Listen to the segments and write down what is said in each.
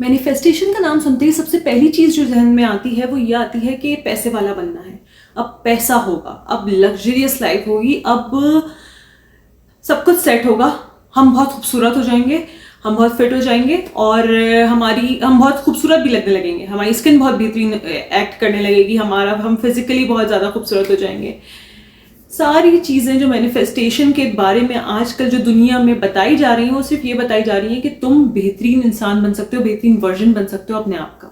Manifestation کا نام سنتے ہی سب سے پہلی چیز جو ذہن میں آتی ہے وہ یہ آتی ہے کہ پیسے والا بننا ہے. اب پیسہ ہوگا, اب لگژریس لائف ہوگی, اب سب کچھ سیٹ ہوگا, ہم بہت خوبصورت ہو جائیں گے, ہم بہت فٹ ہو جائیں گے, اور ہم بہت خوبصورت بھی لگنے لگیں گے, ہماری اسکن بہت بہترین ایکٹ کرنے لگے گی, ہم فزیکلی بہت زیادہ خوبصورت ہو جائیں گے. ساری چیزیں جو مینیفیسٹیشن کے بارے میں آج کل جو دنیا میں بتائی جا رہی ہیں وہ صرف یہ بتائی جا رہی ہیں کہ تم بہترین انسان بن سکتے ہو, بہترین ورژن بن سکتے ہو اپنے آپ کا.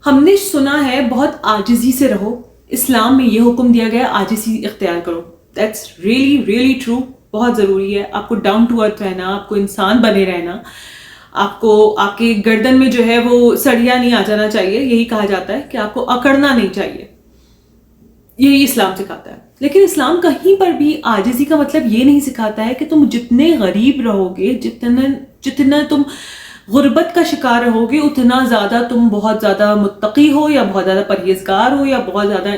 ہم نے سنا ہے بہت عاجزی سے رہو, اسلام میں یہ حکم دیا گیا عاجزی اختیار کرو. دیٹس ریئلی ریئلی ٹرو, بہت ضروری ہے. آپ کو ڈاؤن ٹو ارتھ رہنا, آپ کو انسان بنے رہنا, آپ کو آپ کے گردن میں جو ہے وہ سڑیا نہیں آ جانا چاہیے. یہی کہا جاتا ہے کہ آپ کو اکڑنا نہیں چاہیے, یہی اسلام سکھاتا ہے. لیکن اسلام کہیں پر بھی عاجزی کا مطلب یہ نہیں سکھاتا ہے کہ تم جتنے غریب رہو گے, جتنا تم غربت کا شکار رہو گے, اتنا زیادہ تم بہت زیادہ متقی ہو یا بہت زیادہ پرہیزگار ہو یا بہت زیادہ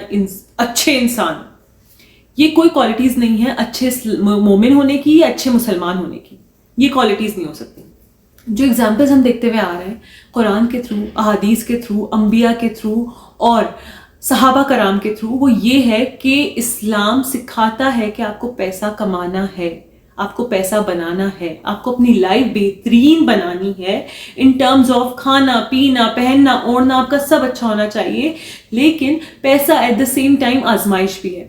اچھے انسان. یہ کوئی کوالٹیز نہیں ہے اچھے مومن ہونے کی یا اچھے مسلمان ہونے کی, یہ کوالٹیز نہیں ہو سکتی. جو ایگزامپلز ہم دیکھتے ہوئے آ رہے ہیں قرآن کے تھرو, احادیث کے تھرو, انبیاء کے تھرو اور صحابہ کرام کے تھرو, وہ یہ ہے کہ اسلام سکھاتا ہے کہ آپ کو پیسہ کمانا ہے, آپ کو پیسہ بنانا ہے, آپ کو اپنی لائف بہترین بنانی ہے. ان ٹرمز آف کھانا پینا پہننا اوڑھنا آپ کا سب اچھا ہونا چاہیے, لیکن پیسہ ایٹ دا سیم ٹائم آزمائش بھی ہے.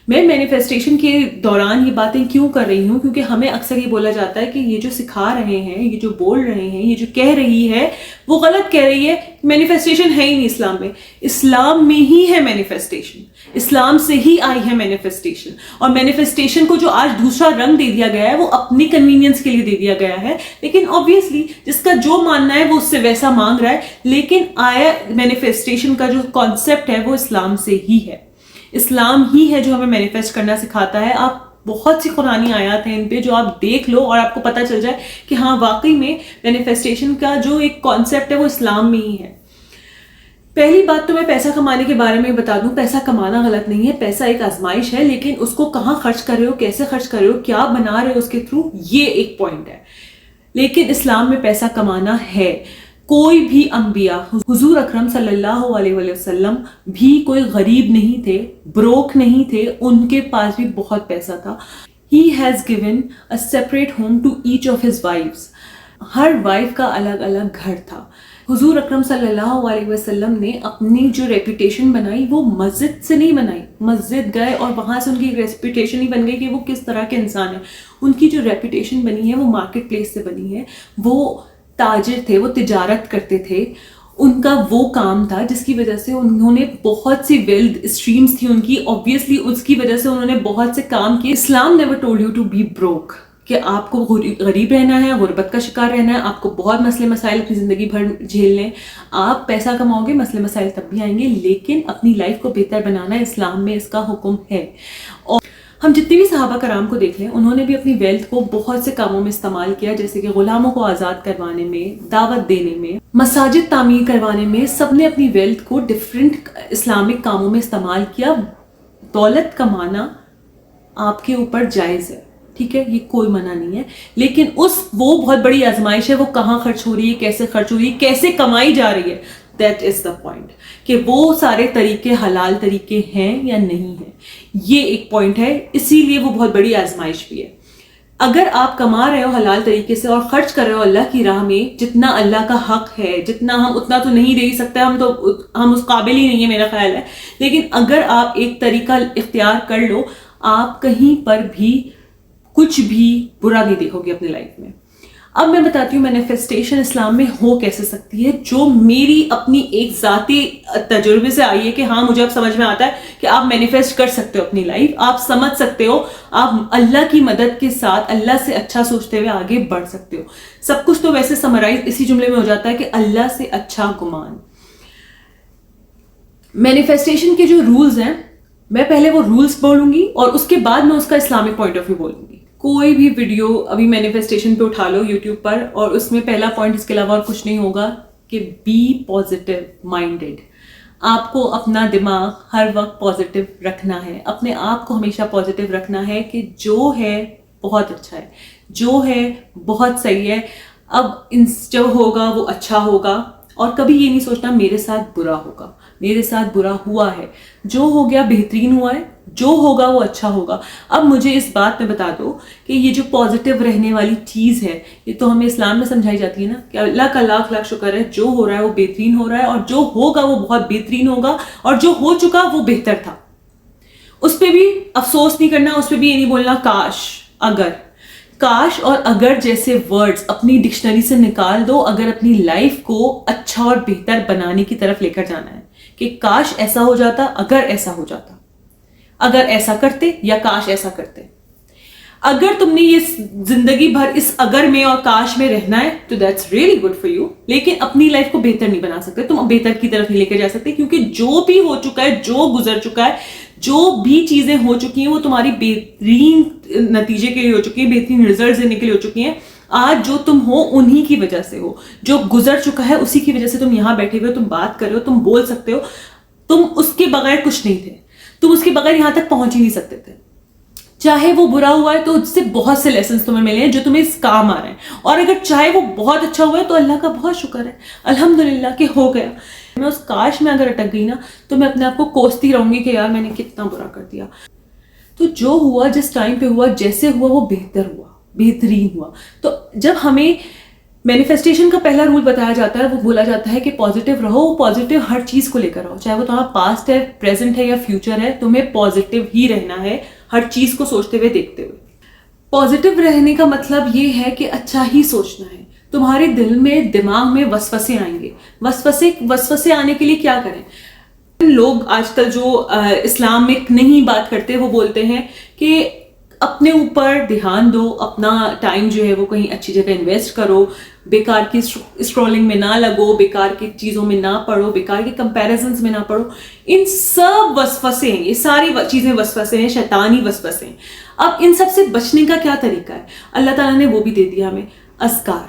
میں مینیفیسٹیشن کے دوران یہ باتیں کیوں کر رہی ہوں, کیونکہ ہمیں اکثر یہ بولا جاتا ہے کہ یہ جو سکھا رہے ہیں, یہ جو بول رہے ہیں, یہ جو کہہ رہی ہے وہ غلط کہہ رہی ہے, مینیفیسٹیشن ہے ہی نہیں اسلام میں. اسلام میں ہی ہے مینیفیسٹیشن, اسلام سے ہی آئی ہے مینیفیسٹیشن. اور مینیفیسٹیشن کو جو آج دوسرا رنگ دے دیا گیا ہے وہ اپنی کنوینئنس کے لیے دے دیا گیا ہے, لیکن آبویسلی جس کا جو ماننا ہے وہ اس سے ویسا مانگ رہا ہے. لیکن آیا مینیفیسٹیشن کا جو کانسیپٹ ہے وہ اسلام سے ہی ہے, اسلام ہی ہے جو ہمیں مینیفیسٹ کرنا سکھاتا ہے. آپ بہت سی قرآنی آیات ہیں ان پہ جو آپ دیکھ لو اور آپ کو پتہ چل جائے کہ ہاں واقعی میں مینیفیسٹیشن کا جو ایک کانسیپٹ ہے وہ اسلام میں ہی ہے. پہلی بات تو میں پیسہ کمانے کے بارے میں بتا دوں, پیسہ کمانا غلط نہیں ہے, پیسہ ایک آزمائش ہے, لیکن اس کو کہاں خرچ کر رہے ہو, کیسے خرچ کر رہے ہو, کیا بنا رہے ہو اس کے تھرو, یہ ایک پوائنٹ ہے. لیکن اسلام میں پیسہ کمانا ہے. کوئی بھی انبیاء, حضور اکرم صلی اللہ علیہ وسلم بھی کوئی غریب نہیں تھے, بروک نہیں تھے, ان کے پاس بھی بہت پیسہ تھا. He has given a separate home to each of his wives. Hare wife کا الگ الگ گھر تھا. حضور اکرم صلی اللہ علیہ وسلم نے اپنی جو ریپوٹیشن بنائی وہ مسجد سے نہیں بنائی. مسجد گئے اور وہاں سے ان کی ریپوٹیشن ہی بن گئی کہ وہ کس طرح کے انسان ہیں. ان کی جو ریپوٹیشن بنی ہے وہ مارکیٹ پلیس سے بنی ہے. وہ تاجر تھے, وہ تجارت کرتے تھے, ان کا وہ کام تھا جس کی وجہ سے انہوں نے بہت سی ویلتھ اسٹریمز تھی ان کی, obviously اس کی وجہ سے انہوں نے بہت سے کام کیے. Islam never told you to be broke, کہ آپ کو غریب رہنا ہے, غربت کا شکار رہنا ہے, آپ کو بہت مسئلے مسائل اپنی زندگی بھر جھیل لیں. آپ پیسہ کماؤ گے, مسئلے مسائل تب بھی آئیں گے, لیکن اپنی لائف کو بہتر بنانا اسلام میں اس کا حکم ہے. اور ہم جتنے بھی صحابہ کرام کو دیکھ لیں, انہوں نے بھی اپنی ویلتھ کو بہت سے کاموں میں استعمال کیا, جیسے کہ غلاموں کو آزاد کروانے میں, دعوت دینے میں, مساجد تعمیر کروانے میں. سب نے اپنی ویلتھ کو ڈفرینٹ اسلامک کاموں میں استعمال کیا. دولت کمانا آپ کے اوپر جائز ہے, ٹھیک ہے, یہ کوئی منع نہیں ہے, لیکن وہ بہت بڑی آزمائش ہے, وہ کہاں خرچ ہو رہی ہے, کیسے خرچ ہو رہی ہے, کیسے کمائی جا رہی ہے. دیٹ از دا پوائنٹ, کہ وہ سارے طریقے حلال طریقے ہیں یا نہیں ہیں, یہ ایک پوائنٹ ہے. اسی لیے وہ بہت بڑی آزمائش بھی ہے. اگر آپ کما رہے ہو حلال طریقے سے اور خرچ کر رہے ہو اللہ کی راہ میں, جتنا اللہ کا حق ہے, جتنا ہم اتنا تو نہیں دے ہی سکتے, ہم اس قابل ہی نہیں ہے میرا خیال ہے, لیکن اگر آپ ایک طریقہ اختیار کر لو, آپ کہیں پر بھی کچھ بھی برا نہیں دیکھو گے اپنی لائف میں. اب میں بتاتی ہوں مینیفیسٹیشن اسلام میں ہو کیسے سکتی ہے, جو میری اپنی ایک ذاتی تجربے سے آئی ہے کہ ہاں مجھے اب سمجھ میں آتا ہے کہ آپ مینیفیسٹ کر سکتے ہو اپنی لائف, آپ سمجھ سکتے ہو, آپ اللہ کی مدد کے ساتھ اللہ سے اچھا سوچتے ہوئے آگے بڑھ سکتے ہو. سب کچھ تو ویسے سمرائز اسی جملے میں ہو جاتا ہے کہ اللہ سے اچھا گمان. مینیفیسٹیشن کے جو رولز ہیں, میں پہلے وہ رولز بولوں گی اور اس کے بعد میں اس کا اسلامک پوائنٹ آف ویو بولوں گی. کوئی بھی ویڈیو ابھی مینیفیسٹیشن پہ اٹھا لو یوٹیوب پر, اور اس میں پہلا پوائنٹ اس کے علاوہ اور کچھ نہیں ہوگا کہ بی پازیٹیو مائنڈیڈ. آپ کو اپنا دماغ ہر وقت پازیٹیو رکھنا ہے, اپنے آپ کو ہمیشہ پازیٹیو رکھنا ہے کہ جو ہے بہت اچھا ہے, جو ہے بہت صحیح ہے. اب جو ہوگا وہ اچھا ہوگا، اور کبھی یہ نہیں سوچنا میرے ساتھ برا ہوگا، میرے ساتھ برا ہوا ہے، جو ہو گیا بہترین ہوا ہے، جو ہوگا وہ اچھا ہوگا۔ اب مجھے اس بات میں بتا دو کہ یہ جو پازیٹیو رہنے والی چیز ہے، یہ تو ہمیں اسلام میں سمجھائی جاتی ہے نا کہ اللہ کا لاکھ لاکھ شکر ہے، جو ہو رہا ہے وہ بہترین ہو رہا ہے، اور جو ہوگا وہ بہت بہترین ہوگا، اور جو ہو چکا وہ بہتر تھا۔ اس پہ بھی افسوس نہیں کرنا، اس پہ بھی یہ نہیں بولنا کاش، اگر۔ کاش اور اگر جیسے ورڈز اپنی ڈکشنری سے نکال دو اگر اپنی لائف کو اچھا اور بہتر بنانے کی طرف لے کر جانا ہے، کہ کاش ایسا ہو جاتا، اگر ایسا ہو جاتا، اگر ایسا کرتے یا کاش ایسا کرتے۔ اگر تم نے یہ زندگی بھر اس اگر میں اور کاش میں رہنا ہے تو that's really good for you, لیکن اپنی لائف کو بہتر نہیں بنا سکتے، تم بہتر کی طرف نہیں لے کے جا سکتے، کیونکہ جو بھی ہو چکا ہے، جو گزر چکا ہے، جو بھی چیزیں ہو چکی ہیں وہ تمہاری بہترین نتیجے کے لیے ہو چکی ہیں، بہترین ریزلٹ دینے کے لیے ہو چکی ہیں۔ آج جو تم ہو انہی کی وجہ سے ہو، جو گزر چکا ہے اسی کی وجہ سے تم یہاں بیٹھے ہوئے ہو، تم بات کر رہے ہو، تم بول سکتے ہو، تم اس کے بغیر کچھ نہیں تھے، تم اس کے بغیر یہاں تک پہنچ ہی نہیں سکتے تھے۔ چاہے وہ برا ہوا ہے تو اس سے بہت سے لیسنز تمہیں ملے ہیں جو تمہیں اس کام آ رہے ہیں، اور اگر چاہے وہ بہت اچھا ہوا ہے تو اللہ کا بہت شکر ہے، الحمدللہ کہ ہو گیا۔ میں اس کاش میں اگر اٹک گئی نا تو میں اپنے آپ کو کوستی رہوں گی کہ یار میں نے کتنا برا کر دیا۔ تو جو ہوا، جس ٹائم پہ ہوا، جیسے ہوا وہ بہتر ہوا، بہترین ہوا۔ تو جب ہمیں مینیفیسٹیشن کا پہلا رول بتایا جاتا ہے، وہ بولا جاتا ہے کہ پازیٹیو رہو، پازیٹیو ہر چیز کو لے کر رہو، چاہے وہ تمہارا پاسٹ ہے، پریزنٹ ہے یا فیوچر ہے، تمہیں پازیٹیو ہی رہنا ہے، ہر چیز کو سوچتے ہوئے، دیکھتے ہوئے۔ پازیٹیو رہنے کا مطلب یہ ہے کہ اچھا ہی سوچنا ہے۔ تمہارے دل میں، دماغ میں وسوسے آئیں گے، وسوسے آنے کے لیے کیا کریں؟ لوگ آج کل جو اسلام میں نہیں بات کرتے، وہ بولتے ہیں کہ اپنے اوپر دھیان دو، اپنا ٹائم جو ہے وہ کہیں اچھی جگہ انویسٹ کرو، بیکار کی اسکرولنگ میں نہ لگو، بیکار کی چیزوں میں نہ پڑھو، بیکار کی کمپیریزنز میں نہ پڑھو۔ ان سب وسوسے ہیں، یہ ساری چیزیں وسوسے ہیں، شیطانی وسوسے ہیں۔ اب ان سب سے بچنے کا کیا طریقہ ہے؟ اللہ تعالیٰ نے وہ بھی دے دیا ہمیں، اذکار۔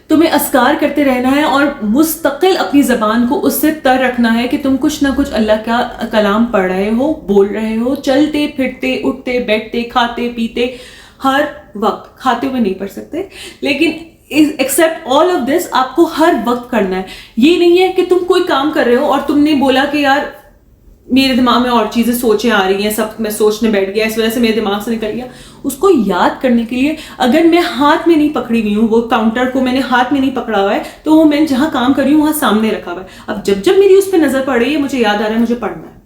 تمہیں اذکار کرتے رہنا ہے اور مستقل اپنی زبان کو اس سے تر رکھنا ہے کہ تم کچھ نہ کچھ اللہ کا کلام پڑھ رہے ہو، بول رہے ہو، چلتے پھرتے، اٹھتے بیٹھتے، کھاتے پیتے، ہر وقت۔ کھاتے ہوئے نہیں پڑھ سکتے، لیکن ایکسپٹ آل آف دس آپ کو ہر وقت کرنا ہے۔ یہ نہیں ہے کہ تم کوئی کام کر رہے ہو اور تم نے بولا کہ یار میرے دماغ میں اور چیزیں سوچیں آ رہی ہیں، سب میں سوچنے بیٹھ گیا، اس وجہ سے میرے دماغ سے نکل گیا۔ اس کو یاد کرنے کے لیے اگر میں ہاتھ میں نہیں پکڑی ہوئی ہوں، وہ کاؤنٹر کو میں نے ہاتھ میں نہیں پکڑا ہوا ہے، تو وہ میں جہاں کام کر رہی ہوں وہاں سامنے رکھا ہوا ہے۔ اب جب میری اس پہ نظر پڑ رہی ہے، مجھے یاد آ رہا ہے مجھے پڑھنا ہے،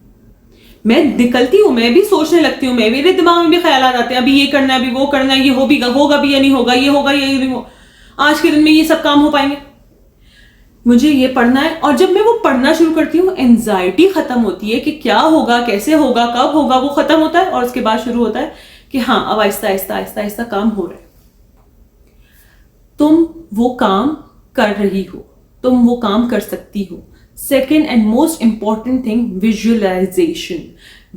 میں نکلتی ہوں، میں بھی سوچنے لگتی ہوں، میرے دماغ میں بھی خیالات آتے ہیں، ابھی یہ کرنا ہے، ابھی وہ کرنا ہے، یہ ہوگا بھی یا نہیں ہوگا، یہ ہوگا یا نہیں ہوگا، آج کے دن میں یہ سب کام ہو پائیں گے، مجھے یہ پڑھنا ہے۔ اور جب میں وہ پڑھنا شروع کرتی ہوں، اینزائٹی ختم ہوتی ہے کہ کیا ہوگا، کیسے ہوگا، کب ہوگا، وہ ختم ہوتا ہے، اور اس کے بعد شروع ہوتا ہے کہ ہاں اب آہستہ آہستہ آہستہ آہستہ کام ہو رہا ہے۔ تم وہ کام کر رہی ہو، تم وہ کام کر سکتی ہو۔ Second and most important thing, visualisation.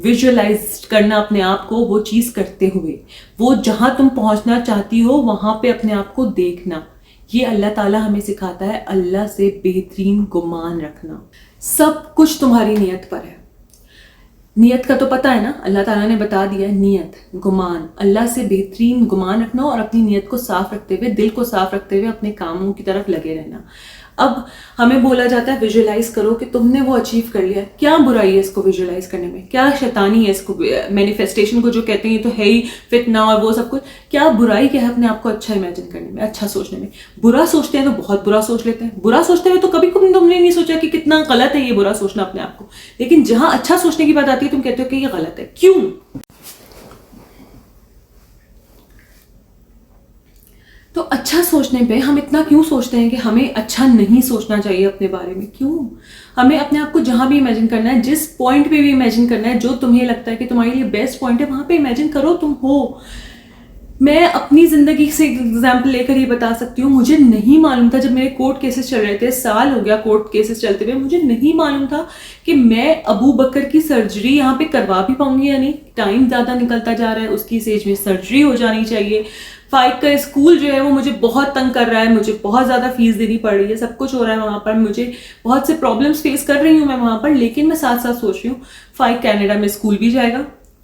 Visualise کرنا اپنے آپ کو وہ چیز کرتے ہوئے، وہ جہاں تم پہنچنا چاہتی ہو وہاں پہ اپنے آپ کو دیکھنا۔ یہ اللہ تعالیٰ ہمیں سکھاتا ہے اللہ سے بہترین گمان رکھنا۔ سب کچھ تمہاری نیت پر ہے۔ نیت کا تو پتہ ہے نا، اللہ تعالیٰ نے بتا دیا ہے، نیت، گمان، اللہ سے بہترین گمان رکھنا اور اپنی نیت کو صاف رکھتے ہوئے، دل کو صاف رکھتے ہوئے اپنے کاموں کی طرف لگے رہنا۔ اب ہمیں بولا جاتا ہے ویژولائز کرو کہ تم نے وہ اچیو کر لیا۔ کیا برائی ہے اس کو ویژولائز کرنے میں؟ کیا شیطانی ہے اس کو؟ مینیفیسٹیشن کو جو کہتے ہیں یہ تو ہے ہی فتنہ اور وہ سب کچھ، کیا برائی کیا ہے اپنے آپ کو اچھا امیجن کرنے میں، اچھا سوچنے میں؟ برا سوچتے ہیں تو بہت برا سوچ لیتے ہیں، برا سوچتے ہوئے تو کبھی تم نے نہیں سوچا کہ کتنا غلط ہے یہ برا سوچنا اپنے آپ کو، لیکن جہاں اچھا سوچنے کی بات آتی ہے تم کہتے ہو کہ یہ غلط ہے۔ کیوں؟ تو اچھا سوچنے پہ ہم اتنا کیوں سوچتے ہیں کہ ہمیں اچھا نہیں سوچنا چاہیے اپنے بارے میں؟ کیوں؟ ہمیں اپنے آپ کو جہاں بھی امیجن کرنا ہے، جس پوائنٹ پہ بھی امیجن کرنا ہے، جو تمہیں لگتا ہے کہ تمہارے لیے بیسٹ پوائنٹ ہے، وہاں پہ امیجن کرو تم ہو۔ میں اپنی زندگی سے ایگزامپل لے کر یہ بتا سکتی ہوں، مجھے نہیں معلوم تھا جب میرے کورٹ کیسز چل رہے تھے، سال ہو گیا کورٹ کیسز چلتے ہوئے، مجھے نہیں معلوم تھا کہ میں ابو بکر کی سرجری یہاں پہ کروا بھی پاؤں گی یا نہیں۔ ٹائم زیادہ نکلتا جا رہا ہے، اس کی اس ایج میں سرجری ہو جانی چاہیے، فائق کا اسکول جو ہے وہ مجھے بہت تنگ کر رہا ہے، مجھے بہت زیادہ فیس دینی پڑ رہی ہے، سب کچھ ہو رہا ہے وہاں پر، مجھے بہت سے پرابلمس فیس کر رہی ہوں میں وہاں پر، لیکن میں ساتھ ساتھ سوچ رہی ہوں فائق کینیڈا میں اسکول بھی جائے گا،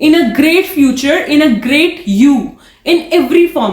in a great future, in a great you, in every form,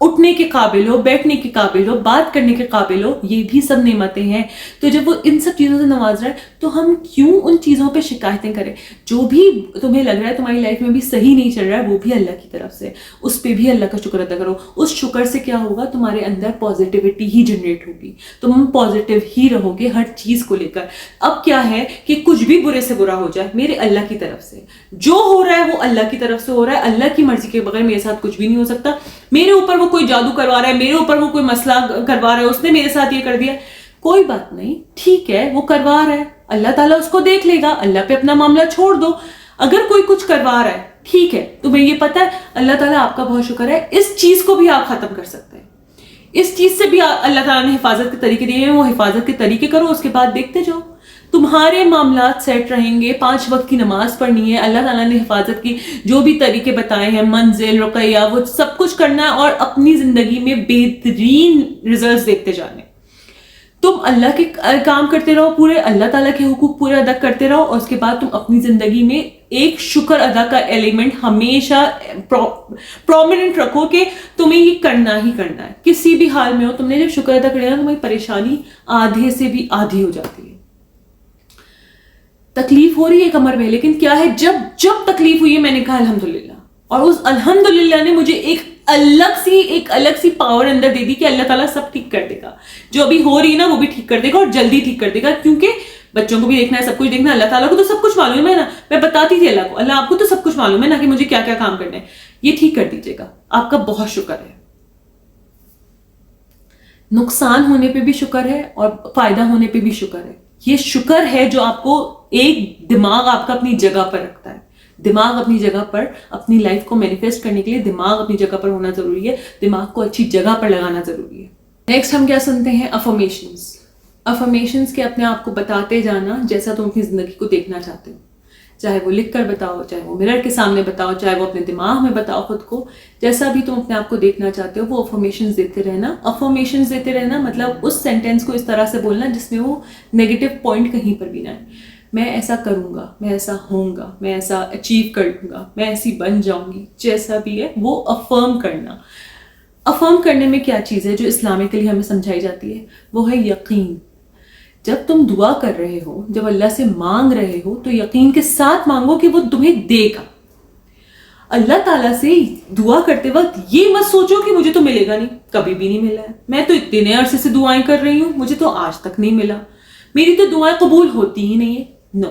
اٹھنے کے قابل ہو, بیٹھنے کے قابل ہو, بات کرنے کے قابل ہو, یہ بھی سب نعمتیں ہیں. تو جب وہ ان سب چیزوں سے نواز رہا ہے تو ہم کیوں ان چیزوں پہ شکایتیں کریں؟ جو بھی تمہیں لگ رہا ہے تمہاری لائف میں بھی صحیح نہیں چل رہا ہے, وہ بھی اللہ کی طرف سے, اس پہ بھی اللہ کا شکر ادا کرو. اس شکر سے کیا ہوگا, تمہارے اندر پازیٹیوٹی ہی جنریٹ ہوگی, تم پازیٹیو ہی رہو گے ہر چیز کو لے کر. اب کیا ہے کہ کچھ بھی برے سے برا ہو جائے, میرے اللہ کی طرف سے جو ہو رہا ہے وہ اللہ کی طرف سے ہو رہا ہے. اللہ کی مرضی کے بغیر میرے ساتھ کچھ بھی نہیں ہو سکتا. میرے اوپر وہ کوئی جادو کروا رہا ہے, میرے اوپر وہ کوئی مسئلہ کروا رہا ہے, اس نے میرے ساتھ یہ کر دیا, کوئی بات نہیں, ٹھیک ہے, وہ کروا رہا ہے, اللہ تعالیٰ اس کو دیکھ لے گا, اللہ پہ اپنا معاملہ چھوڑ دو. اگر کوئی کچھ کروا رہا ہے, ٹھیک ہے, تمہیں یہ پتا ہے اللہ تعالیٰ آپ کا بہت شکر ہے, اس چیز کو بھی آپ ختم کر سکتے ہیں, اس چیز سے بھی اللہ تعالیٰ نے حفاظت کے طریقے دیے ہیں, وہ حفاظت کے طریقے کرو, اس کے بعد دیکھتے جاؤ, تمہارے معاملات سیٹ رہیں گے. 5 وقت کی نماز پڑھنی ہے, اللہ تعالیٰ نے حفاظت کی جو بھی طریقے بتائے ہیں, منزل, رقیہ, وہ سب کچھ کرنا ہے اور اپنی زندگی میں بہترین ریزلٹس دیکھتے جانے. تم اللہ کے کام کرتے رہو, پورے اللہ تعالیٰ کے حقوق پورے ادا کرتے رہو, اور اس کے بعد تم اپنی زندگی میں ایک شکر ادا کا ایلیمنٹ ہمیشہ پرومیننٹ رکھو کہ تمہیں یہ کرنا ہی کرنا ہے, کسی بھی حال میں ہو. تم نے جب شکر ادا کر لیا, تمہاری پریشانی آدھے سے بھی آدھی ہو جاتی ہے. تکلیف ہو رہی ہے کمر میں, لیکن کیا ہے, جب تکلیف ہوئی ہے میں نے کہا الحمدللہ, اور اس الحمدللہ نے مجھے ایک الگ سی پاور اندر دے دی کہ اللہ تعالیٰ سب ٹھیک کر دے گا. جو ابھی ہو رہی ہے نا وہ بھی ٹھیک کر دے گا, اور جلدی ٹھیک کر دے گا, کیونکہ بچوں کو بھی دیکھنا ہے, سب کچھ دیکھنا ہے. اللہ تعالیٰ کو تو سب کچھ معلوم ہے نا, میں بتاتی تھی اللہ کو, اللہ آپ کو تو سب کچھ معلوم ہے نا کہ مجھے کیا کیا کام کرنا ہے, یہ ٹھیک کر دیجیے گا, آپ کا بہت شکر ہے. نقصان ہونے پہ بھی شکر ہے اور فائدہ ہونے پہ بھی شکر ہے. یہ شکر ہے جو آپ کو ایک دماغ آپ کا اپنی جگہ پر رکھتا ہے. دماغ اپنی جگہ پر, اپنی لائف کو مینیفیسٹ کرنے کے لیے دماغ اپنی جگہ پر ہونا ضروری ہے, دماغ کو اچھی جگہ پر لگانا ضروری ہے. نیکسٹ ہم کیا سنتے ہیں, افرمیشنز. افرمیشنز کے اپنے آپ کو بتاتے جانا جیسا تم اپنی زندگی کو دیکھنا چاہتے ہو, چاہے وہ لکھ کر بتاؤ, چاہے وہ مرر کے سامنے بتاؤ, چاہے وہ اپنے دماغ میں بتاؤ خود کو, جیسا بھی تم اپنے آپ کو دیکھنا چاہتے ہو وہ افرمیشنز دیتے رہنا. افرمیشنز دیتے رہنا مطلب اس سینٹینس کو اس طرح سے بولنا جس میں وہ نیگیٹو پوائنٹ کہیں پر بھی نہ ہے. میں ایسا کروں گا, میں ایسا ہوں گا, میں ایسا اچیو کر لوں گا, میں ایسی بن جاؤں گی, جیسا بھی ہے وہ افرم کرنا. افرم کرنے میں کیا چیز ہے جو اسلامکلی ہمیں سمجھائی جاتی ہے, وہ ہے یقین. جب تم دعا کر رہے ہو, جب اللہ سے مانگ رہے ہو, تو یقین کے ساتھ مانگو کہ وہ تمہیں دے گا. اللہ تعالیٰ سے دعا کرتے وقت یہ مت سوچو کہ مجھے تو ملے گا نہیں, کبھی بھی نہیں ملا ہے, میں تو اتنے عرصے سے دعائیں کر رہی ہوں, مجھے تو آج تک نہیں ملا, میری تو دعائیں قبول ہوتی ہی نہیں ہے. نو,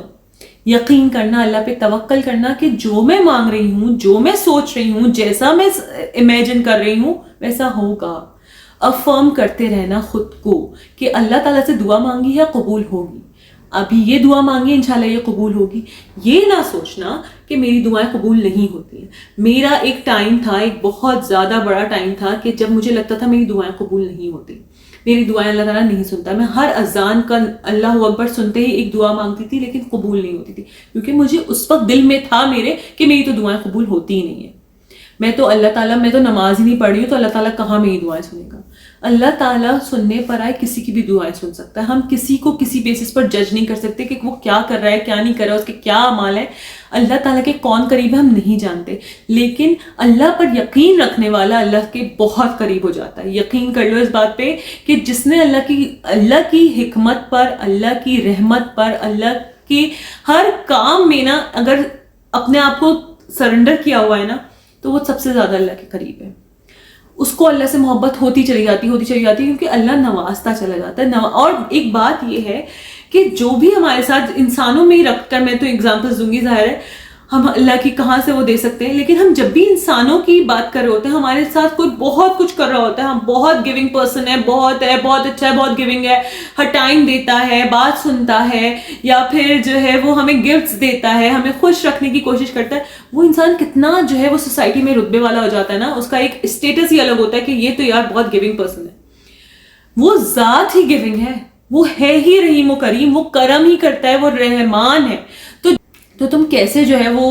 یقین کرنا, اللہ پہ توکل کرنا کہ جو میں مانگ رہی ہوں, جو میں سوچ رہی ہوں, جیسا میں امیجن کر رہی ہوں ویسا ہوگا. افرم کرتے رہنا خود کو کہ اللہ تعالیٰ سے دعا مانگی ہے, قبول ہوگی. ابھی یہ دعا مانگی, انشاءاللہ یہ قبول ہوگی. یہ نہ سوچنا کہ میری دعائیں قبول نہیں ہوتی ہیں. میرا ایک ٹائم تھا, ایک بہت زیادہ بڑا ٹائم تھا کہ جب مجھے لگتا تھا میری دعائیں قبول نہیں ہوتی, میری دعائیں اللہ تعالیٰ نہیں سنتا. میں ہر اذان کا اللہ اکبر سنتے ہی ایک دعا مانگتی تھی, لیکن قبول نہیں ہوتی تھی, کیونکہ مجھے اس وقت دل میں تھا میرے کہ میری تو دعائیں قبول ہوتی ہی نہیں ہیں. میں تو نماز ہی نہیں پڑھ رہی ہوں, تو اللہ تعالیٰ کہاں میری دعائیں سنے گا. اللہ تعالیٰ سننے پر آئے کسی کی بھی دعائیں سن سکتا ہے. ہم کسی کو کسی بیسس پر جج نہیں کر سکتے کہ وہ کیا کر رہا ہے, کیا نہیں کر رہا ہے, اس کے کیا اعمال ہے. اللہ تعالیٰ کے کون قریب ہے ہم نہیں جانتے, لیکن اللہ پر یقین رکھنے والا اللہ کے بہت قریب ہو جاتا ہے. یقین کر لو اس بات پہ کہ جس نے اللہ کی حکمت پر, اللہ کی رحمت پر, اللہ کی ہر کام میں نا اگر اپنے آپ کو سرنڈر کیا ہوا ہے نا, تو وہ سب سے زیادہ اللہ کے قریب ہے. اس کو اللہ سے محبت ہوتی چلی جاتی کیونکہ اللہ نوازتا چلا جاتا ہے. اور ایک بات یہ ہے کہ جو بھی ہمارے ساتھ انسانوں میں ہی رکھ کر, میں تو ایگزامپلس دوں گی, ظاہر ہے ہم اللہ کی کہاں سے وہ دے سکتے ہیں, لیکن ہم جب بھی انسانوں کی بات کر رہے ہوتے ہیں, ہمارے ساتھ کوئی بہت کچھ کر رہا ہوتا ہے, ہم بہت گیونگ پرسن ہے, بہت اچھا ہے, بہت گیونگ ہے, ہر ٹائم دیتا ہے, بات سنتا ہے, یا پھر جو ہے وہ ہمیں گفٹس دیتا ہے, ہمیں خوش رکھنے کی کوشش کرتا ہے. وہ انسان کتنا جو ہے وہ سوسائٹی میں رتبے والا ہو جاتا ہے نا, اس کا ایک اسٹیٹس ہی الگ ہوتا ہے کہ یہ تو یار بہت گیونگ پرسن ہے. وہ ذات ہی گیونگ ہے, وہ ہے ہی رحیم و کریم, وہ کرم ہی کرتا ہے, وہ رحمان ہے. تو تم کیسے جو ہے وہ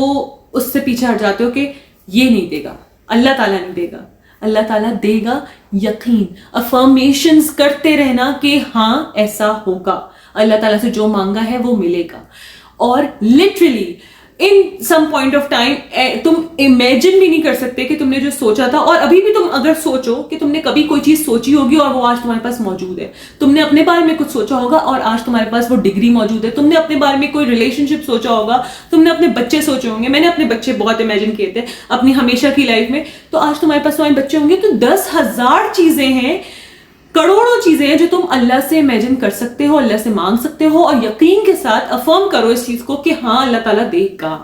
اس سے پیچھے ہٹ جاتے ہو کہ یہ نہیں دے گا, اللہ تعالیٰ نہیں دے گا. اللہ تعالیٰ دے گا. یقین, افرمیشنز کرتے رہنا کہ ہاں ایسا ہوگا, اللہ تعالیٰ سے جو مانگا ہے وہ ملے گا. اور literally in some point of time تم امیجن بھی نہیں کر سکتے کہ تم نے جو سوچا تھا، اور ابھی بھی تم اگر سوچو کہ تم نے کبھی کوئی چیز سوچی ہوگی اور وہ آج تمہارے پاس موجود ہے، تم نے اپنے بارے میں کچھ سوچا ہوگا اور آج تمہارے پاس وہ ڈگری موجود ہے، تم نے اپنے بارے میں کوئی ریلیشن شپ سوچا ہوگا، تم نے اپنے بچے سوچے ہوں گے. میں نے اپنے بچے بہت امیجن کیے تھے اپنی ہمیشہ کی لائف میں، تو آج تمہارے پاس تمہارے بچے ہوں گے. تو 10,000 چیزیں ہیں، کروڑوں چیزیں ہیں جو تم اللہ سے امیجن کر سکتے ہو، اللہ سے مانگ سکتے ہو، اور یقین کے ساتھ افرم کرو اس چیز کو کہ ہاں اللہ تعالیٰ دے گا،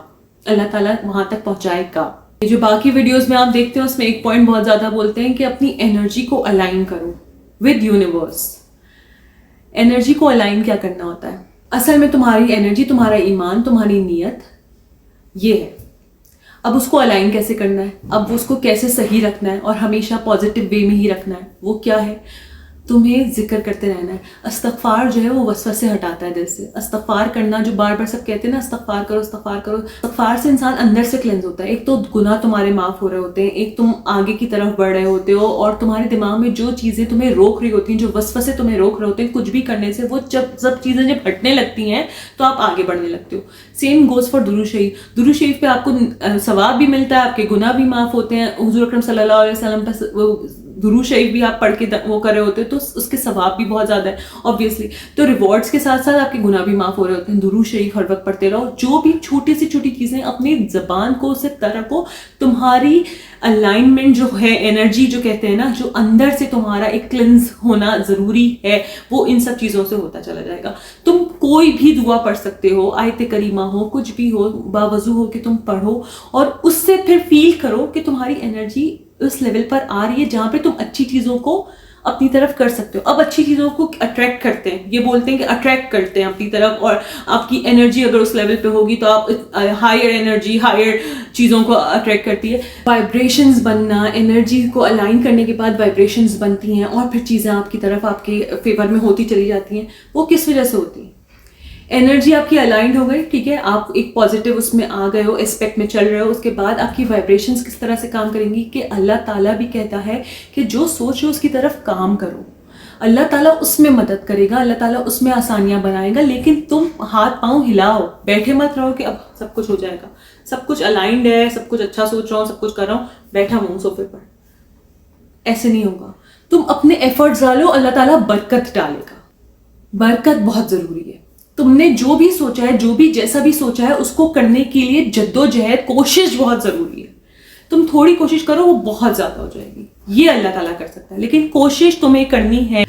اللہ تعالیٰ وہاں تک پہنچائے گا. یہ جو باقی ویڈیوز میں آپ دیکھتے ہیں اس میں ایک پوائنٹ بہت زیادہ بولتے ہیں کہ اپنی انرجی کو الائن کرو ود یونیورس. انرجی کو الائن کیا کرنا ہوتا ہے؟ اصل میں تمہاری انرجی، تمہارا ایمان، تمہاری نیت یہ ہے. اب اس کو الائن کیسے کرنا ہے، اب اس کو کیسے صحیح رکھنا ہے اور ہمیشہ پازیٹیو وے میں ہی رکھنا ہے، وہ کیا ہے؟ تمہیں ذکر کرتے رہنا ہے. استغفار جو ہے وہ وسوسے ہٹاتا ہے دل سے. استغفار کرنا جو بار بار سب کہتے ہیں نا، استغفار کرو استغفار کرو، استغفار سے انسان اندر سے کلینز ہوتا ہے. ایک تو گناہ تمہارے معاف ہو رہے ہوتے ہیں، ایک تم آگے کی طرف بڑھ رہے ہوتے ہو، اور تمہارے دماغ میں جو چیزیں تمہیں روک رہی ہوتی ہیں، جو وسوسے تمہیں روک رہے ہوتے ہیں کچھ بھی کرنے سے، وہ سب چیزیں جب ہٹنے لگتی ہیں تو آپ آگے بڑھنے لگتے ہو. سیم گوز فار درود شریف. درود شریف پہ آپ کو ثواب بھی ملتا ہے، آپ کے گناہ بھی معاف ہوتے ہیں. حضور اکرم صلی اللہ علیہ وسلم پہ درود شریف بھی آپ پڑھ کے وہ کر رہے ہوتے ہیں تو اس کے ثواب بھی بہت زیادہ ہے obviously. تو ریوارڈس کے ساتھ ساتھ آپ کے گناہ بھی معاف ہو رہے ہوتے ہیں. درود شریف ہر وقت پڑھتے رہو. جو بھی چھوٹی سی چھوٹی چیزیں اپنی زبان کو اس طرح رکھو، تمہاری الائنمنٹ جو ہے، انرجی جو کہتے ہیں نا، جو اندر سے تمہارا ایک کلینز ہونا ضروری ہے، وہ ان سب چیزوں سے ہوتا چلا جائے گا. تم کوئی بھی دعا پڑھ سکتے ہو، آیت کریمہ ہو، کچھ بھی ہو، باوضو ہو کہ تم پڑھو، اور اس سے پھر فیل کرو کہ تمہاری انرجی اس لیول پر آ رہی ہے جہاں پہ تم اچھی چیزوں کو اپنی طرف کر سکتے ہو. اب اچھی چیزوں کو اٹریکٹ کرتے ہیں، یہ بولتے ہیں کہ اٹریکٹ کرتے ہیں اپنی طرف، اور آپ کی انرجی اگر اس لیول پہ ہوگی تو آپ ہائر انرجی، ہائر چیزوں کو اٹریکٹ کرتی ہے. وائبریشنز بننا، انرجی کو الائن کرنے کے بعد وائبریشنز بنتی ہیں اور پھر چیزیں آپ کی طرف آپ کے فیور میں ہوتی چلی جاتی ہیں. وہ کس وجہ سے ہوتی ہیں؟ انرجی آپ کی الائنڈ ہو گئی، ٹھیک ہے، آپ ایک پازیٹیو اس میں آ گئے ہو، اسپیکٹ میں چل رہے ہو. اس کے بعد آپ کی وائبریشنز کس طرح سے کام کریں گی کہ اللہ تعالیٰ بھی کہتا ہے کہ جو سوچ رہے اس کی طرف کام کرو. اللہ تعالیٰ اس میں مدد کرے گا، اللہ تعالیٰ اس میں آسانیاں بنائے گا. لیکن تم ہاتھ پاؤں ہلاؤ، بیٹھے مت رہو کہ اب سب کچھ ہو جائے گا، سب کچھ الائنڈ ہے، سب کچھ اچھا سوچ رہا ہوں، سب کچھ کر رہا ہوں، بیٹھا ہوں صوفے پر. ایسے نہیں ہوگا. تم اپنے ایفرٹس ڈالو، اللہ تعالیٰ برکت ڈالے گا. برکت بہت ضروری ہے. تم نے جو بھی سوچا ہے، جو بھی جیسا بھی سوچا ہے، اس کو کرنے کے لیے جد و جہد، کوشش بہت ضروری ہے. تم تھوڑی کوشش کرو وہ بہت زیادہ ہو جائے گی. یہ اللہ تعالیٰ کر سکتا ہے، لیکن کوشش تمہیں کرنی ہے.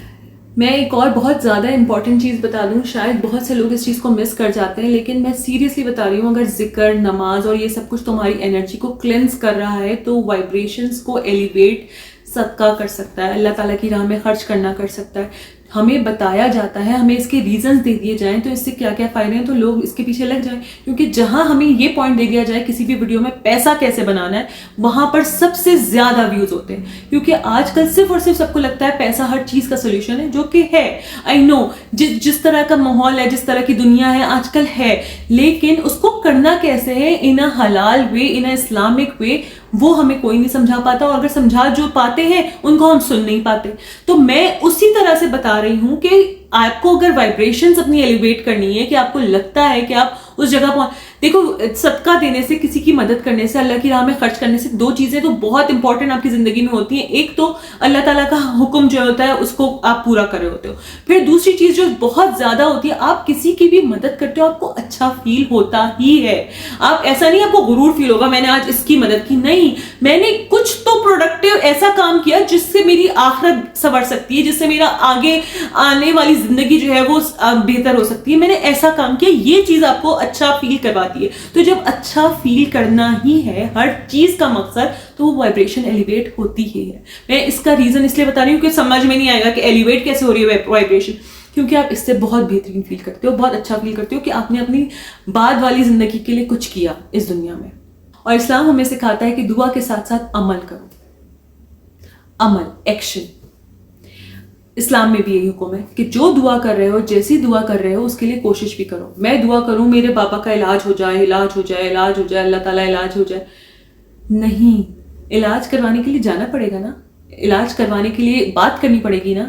میں ایک اور بہت زیادہ امپورٹنٹ چیز بتا دوں، شاید بہت سے لوگ اس چیز کو مس کر جاتے ہیں، لیکن میں سیریسلی بتا رہی ہوں، اگر ذکر، نماز اور یہ سب کچھ تمہاری انرجی کو کلینز کر رہا ہے تو وائبریشنز کو ایلیویٹ صدقہ کر سکتا ہے، اللہ تعالیٰ کی راہ میں خرچ کرنا کر سکتا ہے. ہمیں بتایا جاتا ہے، ہمیں اس کے ریزنز دے دیے جائیں تو اس سے کیا کیا فائدے ہیں، تو لوگ اس کے پیچھے لگ جائیں. کیونکہ جہاں ہمیں یہ پوائنٹ دے دیا جائے کسی بھی ویڈیو میں پیسہ کیسے بنانا ہے، وہاں پر سب سے زیادہ ویوز ہوتے ہیں. کیونکہ آج کل صرف اور صرف سب کو لگتا ہے پیسہ ہر چیز کا سولوشن ہے، جو کہ ہے. آئی نو جس طرح کا ماحول ہے، جس طرح کی دنیا ہے آج کل ہے، لیکن اس کو کرنا کیسے ہے، ان اے حلال وے، ان اے اسلامک وے، وہ ہمیں کوئی نہیں سمجھا پاتا. اور اگر سمجھا جو پاتے ہیں ان کو ہم سن نہیں پاتے. تو میں اسی طرح سے بتا رہی ہوں کہ آپ کو اگر وائبریشنز اپنی ایلیویٹ کرنی ہے، کہ آپ کو لگتا ہے کہ آپ اس جگہ پہنچ، دیکھو صدقہ دینے سے، کسی کی مدد کرنے سے، اللہ کی راہ میں خرچ کرنے سے دو چیزیں تو بہت امپورٹنٹ آپ کی زندگی میں ہوتی ہیں. ایک تو اللہ تعالیٰ کا حکم جو ہوتا ہے اس کو آپ پورا کر رہے ہوتے ہو. پھر دوسری چیز جو بہت زیادہ ہوتی ہے، آپ کسی کی بھی مدد کرتے ہو، آپ کو اچھا فیل ہوتا ہی ہے. آپ ایسا نہیں آپ کو غرور فیل ہوگا میں نے آج اس کی مدد کی، نہیں، میں نے کچھ تو پروڈکٹیو ایسا کام کیا جس سے میری آخرت سنور سکتی ہے، جس سے میرا آگے آنے والی زندگی جو ہے وہ بہتر ہو سکتی ہے. میں نے ایسا کام کیا، یہ چیز آپ کو اچھا فیل کرواتی ہے. تو جب اچھا فیل کرنا ہی ہے ہر چیز کا مقصد، تو وہ وائبریشن ایلیویٹ ہوتی ہی ہے. میں اس کا ریزن اس لیے بتا رہی ہوں کہ سمجھ میں نہیں آئے گا کہ ایلیویٹ کیسے ہو رہی ہے وائبریشن، کیونکہ آپ اس سے بہت بہترین فیل کرتے ہو، بہت اچھا فیل کرتے ہو کہ آپ نے اپنی بعد والی زندگی کے لیے کچھ کیا اس دنیا میں. اور اسلام ہمیں سکھاتا ہے کہ دعا کے ساتھ ساتھ عمل کرو. عمل، ایکشن. اسلام میں بھی یہی حکم ہے کہ جو دعا کر رہے ہو، جیسی دعا کر رہے ہو، اس کے لیے کوشش بھی کرو. میں دعا کروں میرے پاپا کا علاج ہو جائے، علاج ہو جائے، علاج ہو جائے، اللہ تعالیٰ علاج ہو جائے. نہیں، علاج کروانے کے لیے جانا پڑے گا نا، علاج کروانے کے لیے بات کرنی پڑے گی نا.